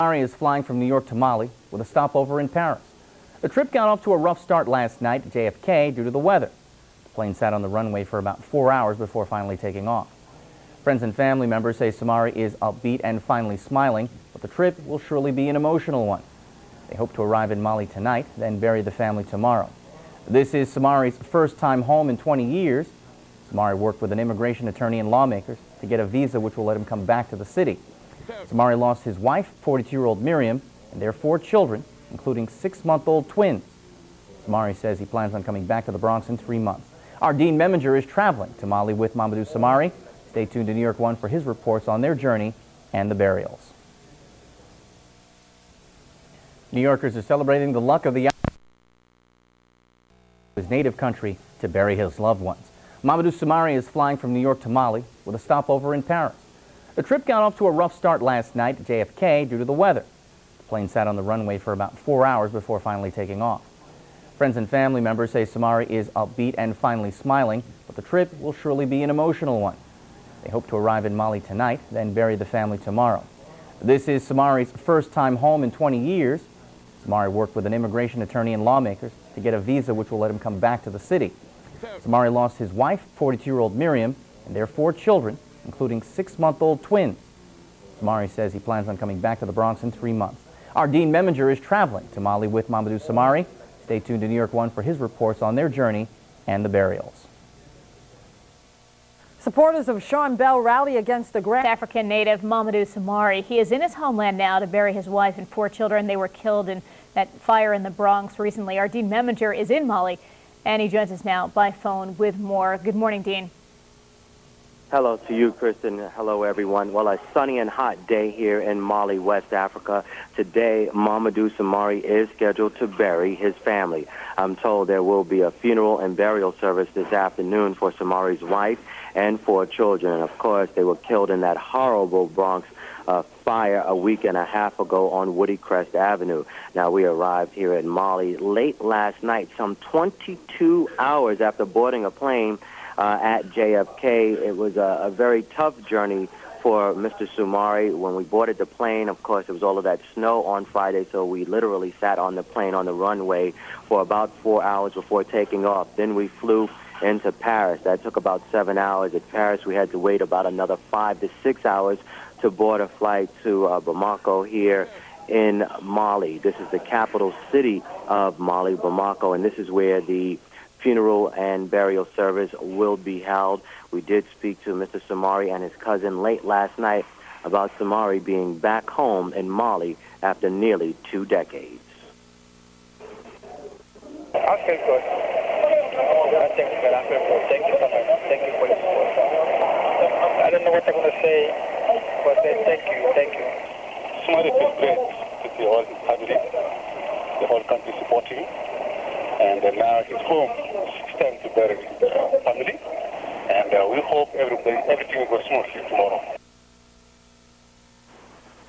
Somari is flying from New York to Mali with a stopover in Paris. The trip got off to a rough start last night at JFK due to the weather. The plane sat on the runway for about 4 hours before finally taking off. Friends and family members say Somari is upbeat and finally smiling, but the trip will surely be an emotional one. They hope to arrive in Mali tonight, then bury the family tomorrow. This is Somari's first time home in 20 years. Somari worked with an immigration attorney and lawmakers to get a visa which will let him come back to the city. Somari lost his wife, 42-year-old Miriam, and their 4 children, including 6-month-old twins. Somari says he plans on coming back to the Bronx in 3 months. Our Dean Meminger is traveling to Mali with Mamadou Somari. Stay tuned to New York One for his reports on their journey and the burials. New Yorkers are celebrating the luck of the his native country to bury his loved ones. Mamadou Somari is flying from New York to Mali with a stopover in Paris. The trip got off to a rough start last night at JFK due to the weather. The plane sat on the runway for about 4 hours before finally taking off. Friends and family members say Somari is upbeat and finally smiling, but the trip will surely be an emotional one. They hope to arrive in Mali tonight, then bury the family tomorrow. This is Somari's first time home in 20 years. Somari worked with an immigration attorney and lawmakers to get a visa which will let him come back to the city. Somari lost his wife, 42-year-old Miriam, and their 4 children, including 6-month-old twins. Somari says he plans on coming back to the Bronx in 3 months. Our Dean Meminger is traveling to Mali with Mamadou Somari. Stay tuned to New York One for his reports on their journey and the burials. Supporters of Sean Bell rally against the West African native Mamadou Somari. He is in his homeland now to bury his wife and 4 children. They were killed in that fire in the Bronx recently. Our Dean Meminger is in Mali, and he joins us now by phone with more. Good morning, Dean. Hello to you, Kristen. Hello, everyone. Well, a sunny and hot day here in Mali, West Africa. Today, Mamadou Somari is scheduled to bury his family. I'm told there will be a funeral and burial service this afternoon for Somari's wife and 4 children. And, of course, they were killed in that horrible Bronx fire a week and a half ago on Woody Crest Avenue. Now, we arrived here in Mali late last night, some 22 hours after boarding a plane at JFK. It was a very tough journey for Mr. Somari. When we boarded the plane, of course, it was all of that snow on Friday, so we literally sat on the plane on the runway for about 4 hours before taking off. Then we flew into Paris. That took about 7 hours. At Paris, we had to wait about another 5 to 6 hours to board a flight to Bamako here in Mali. This is the capital city of Mali, Bamako, and this is where the funeral and burial service will be held. We did speak to Mr. Somari and his cousin late last night about Somari being back home in Mali after nearly 2 decades. Okay, good. Thank you so much. Thank you for your support. I don't know what I'm going to say, but thank you. Somari feels great to see all his family, the whole country supporting him. And now he's home. It's time to bury his family. And we hope everything will go smoothly tomorrow.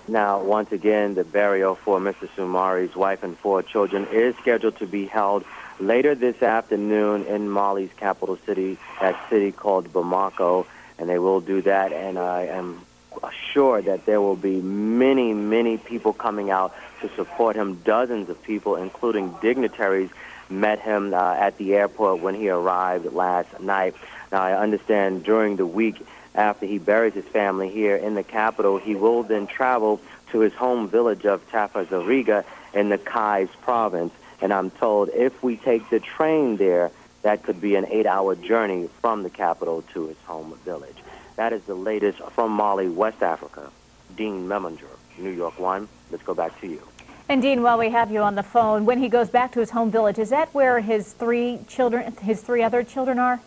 Now, once again, the burial for Mr. Somari's wife and 4 children is scheduled to be held later this afternoon in Mali's capital city, that city called Bamako. And they will do that, and I am sure that there will be many, many people coming out to support him. Dozens of people, including dignitaries, met him at the airport when he arrived last night. Now, I understand during the week after he buries his family here in the capital, he will then travel to his home village of Tafazariga in the Kais province. And I'm told if we take the train there, that could be an 8-hour journey from the capital to his home village. That is the latest from Mali, West Africa. Dean Meminger, New York One. Let's go back to you. And Dean, while we have you on the phone, when he goes back to his home village, is that where his 3 other children are?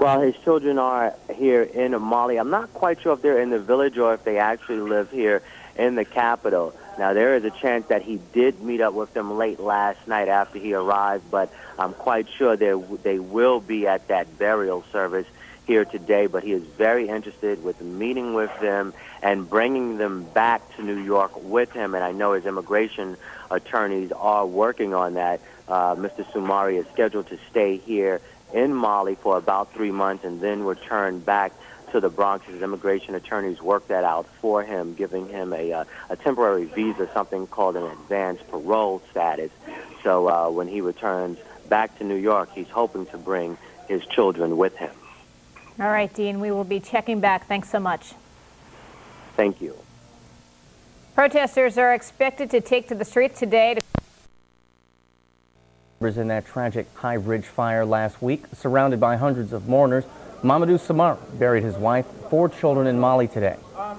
Well, his children are here in Mali. I'm not quite sure if they're in the village or if they actually live here in the capital. Now, there is a chance that he did meet up with them late last night after he arrived, but I'm quite sure they will be at that burial service here today. But he is very interested with meeting with them and bringing them back to New York with him, and I know his immigration attorneys are working on that. Mr. Somari is scheduled to stay here in Mali for about 3 months and then return back to the Bronx. His immigration attorneys worked that out for him, giving him a temporary visa, something called an advanced parole status. So when he returns back to New York, he's hoping to bring his children with him. All right, Dean, we will be checking back. Thanks so much. Thank you. Protesters are expected to take to the streets today In that tragic High Ridge fire last week, surrounded by hundreds of mourners, Mamadou Samari buried his wife and 4 children in Mali today. A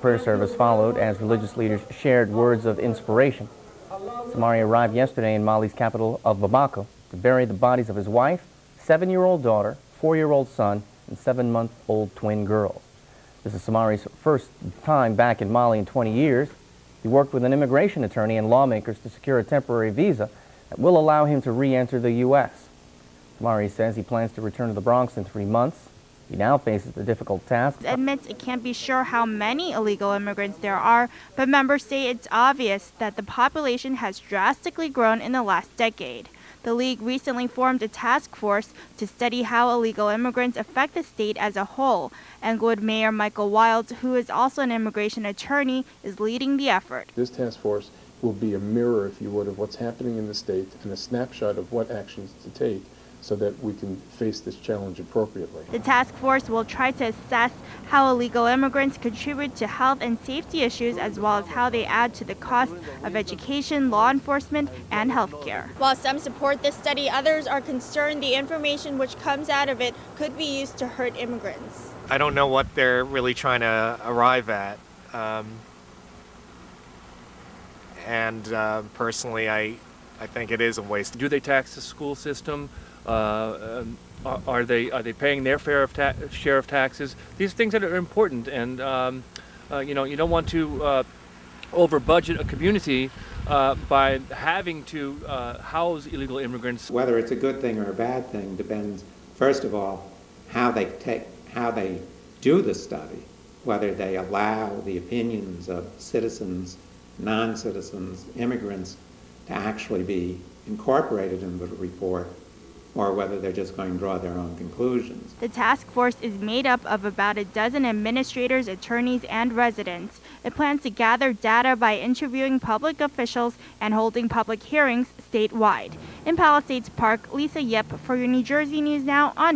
prayer service followed as religious leaders shared words of inspiration. Samari arrived yesterday in Mali's capital of Bamako to bury the bodies of his wife, 7-year-old daughter, 4-year-old son, and 7-month-old twin girls. This is Samari's first time back in Mali in 20 years. He worked with an immigration attorney and lawmakers to secure a temporary visa that will allow him to re-enter the U.S. Samari says he plans to return to the Bronx in 3 months. He now faces the difficult task. Admits it can't be sure how many illegal immigrants there are, but members say it's obvious that the population has drastically grown in the last decade. The League recently formed a task force to study how illegal immigrants affect the state as a whole. Englewood Mayor Michael Wild, who is also an immigration attorney, is leading the effort. This task force will be a mirror, if you would, of what's happening in the state and a snapshot of what actions to take so that we can face this challenge appropriately. The task force will try to assess how illegal immigrants contribute to health and safety issues, as well as how they add to the cost of education, law enforcement, and health care. While some support this study, others are concerned the information which comes out of it could be used to hurt immigrants. I don't know what they're really trying to arrive at. Personally, I think it is a waste. Do they tax the school system? Are they paying their share of taxes? These things that are important, and you know, you don't want to over budget a community by having to house illegal immigrants. Whether it's a good thing or a bad thing depends, first of all, how they do the study, whether they allow the opinions of citizens, non-citizens, immigrants to actually be incorporated in the report, or whether they're just going to draw their own conclusions. The task force is made up of about a dozen administrators, attorneys, and residents. It plans to gather data by interviewing public officials and holding public hearings statewide. In Palisades Park, Lisa Yip for your New Jersey News Now on